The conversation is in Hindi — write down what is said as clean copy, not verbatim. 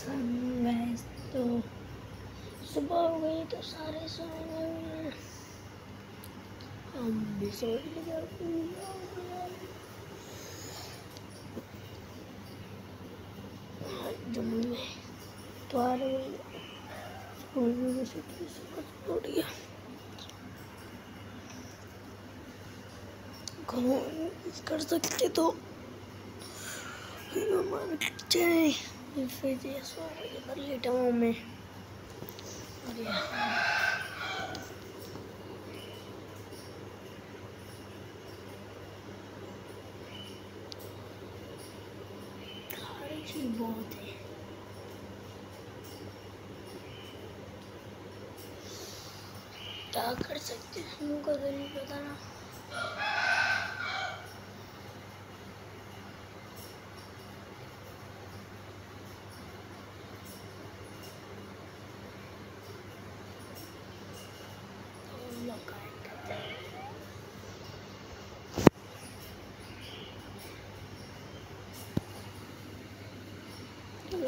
गैस तो सुबह हो गई तो सारे सो गए, हम भी सो गए। जम्मू में तो आ रहे स्कूल में छुट्टी हो रही है, कर सकते तो हमारे चाहे फिर कर लेटा हूँ मैं। बारिश भी बहुत है, क्या कर सकते हैं, हमको तो नहीं पता ना। चलो